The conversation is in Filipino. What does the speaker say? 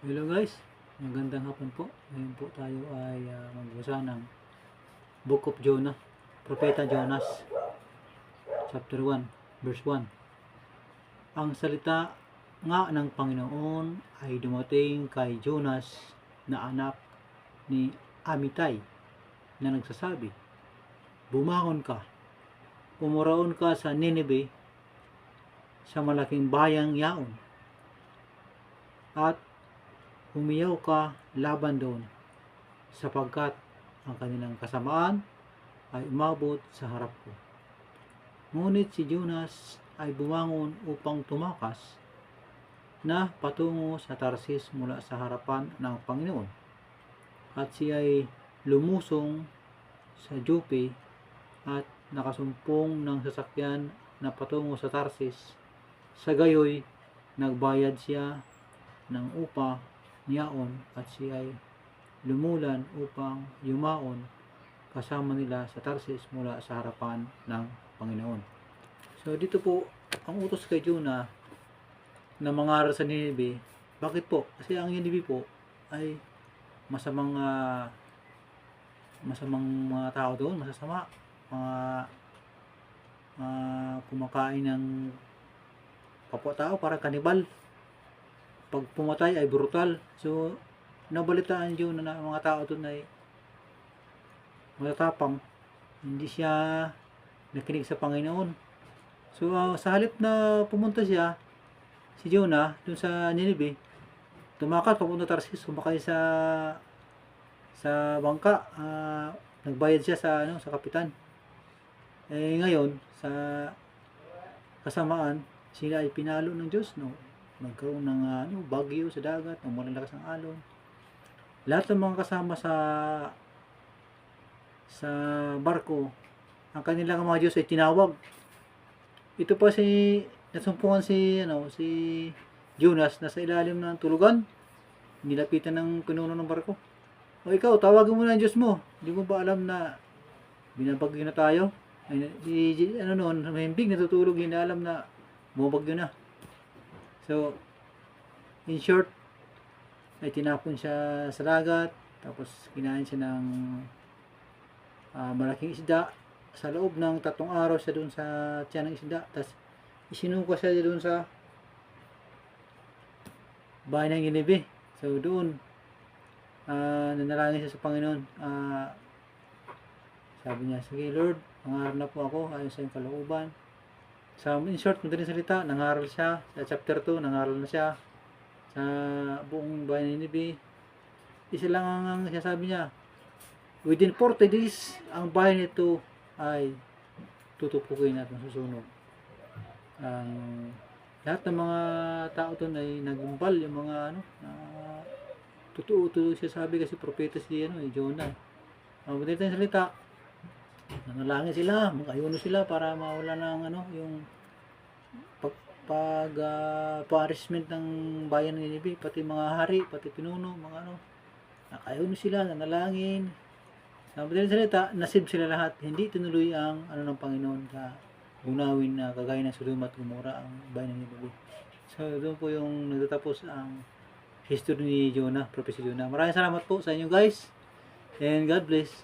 Hello guys, magandang hapon po. Ngayon po tayo ay magbasa ng Book of Jonah, Propeta Jonas, chapter 1, verse 1. Ang salita nga ng Panginoon ay dumating kay Jonas na anak ni Amitay na nagsasabi, "Bumangon ka, pumuraon ka sa Nineveh, sa malaking bayang yaon, at humiyaw ka laban doon, sapagkat ang kanilang kasamaan ay umabot sa harap ko." Ngunit si Jonas ay bumangon upang tumakas na patungo sa Tarsis mula sa harapan ng Panginoon. At siya ay lumusong sa Jope at nakasumpong ng sasakyan na patungo sa Tarsis. Sa gayoy, nagbayad siya ng upa niyaon at siya ay lumulan upang yumaon kasama nila sa Tarsis mula sa harapan ng Panginoon. So dito po, ang utos kay Jonah na mangaral sa Nineveh. Bakit po? Kasi ang Nineveh po ay masamang mga tao doon, masasama, mga kumakain ng kapwa-tao, para kanibal. Pag pumatay ay brutal. So nabalitaan Jonah na mga tao doon ay matatapang, hindi siya nakinig sa Panginoon. So sa halip na pumunta si Jonah dun sa Nineveh, tumakas papunta Tarsis, sumakay sa bangka, nagbayad siya sa kapitan. Ngayon sa kasamaan, sila ay pinalo ng Diyos, no? Nagkaroon ng bagyo sa dagat, ng malalakas ng alon. Lahat ng mga kasama sa barko, ang kanilang mga Diyos ay tinawag. Ito pa nasumpungan si Jonas na sa ilalim ng tulugan, nilapitan ng pinuno ng barko. O ikaw, tawagin mo na ang Diyos mo. Hindi mo ba alam na binabagyo na tayo? Mahimbing natutulog, hindi alam na bumabagyo na. So, in short, ay tinapon siya sa dagat, tapos kinain siya ng malaking isda. Sa loob ng 3 araw siya doon sa tiyan ng isda, tapos isinuka siya doon sa bahay ng Nineveh. So doon, nanalangin siya sa Panginoon. Sabi niya, "Sige Lord, nangaral na po ako ayon sa iyong kalooban." So in short, madaling salita, nangaral siya. Sa chapter 2, nangaral na siya sa buong bahay ng Nineveh. Isa lang ang sinasabi niya, within 40 days, ang bahay nito ay tutupukin at masusunog. Lahat ng mga tao doon ay nagumbal, yung mga totoo siya sabi, kasi propeta si Jonah. Madaling tayong salita, nanalangin sila, mag-ayuno sila para mawala ng yung punishment ng bayan ng Nineveh, pati mga hari, pati pinuno, mga nakayuno sila, nanalangin. Madaling salita, nasib sila lahat. Hindi tinuloy ang ng Panginoon sa gunawin na kagaya ng Sodoma at Gomora ang bayan ng Nineveh. So doon po yung nagtatapos ang history ni Jonah, prophecy Jonah. Maraming salamat po sa inyo guys, and God bless.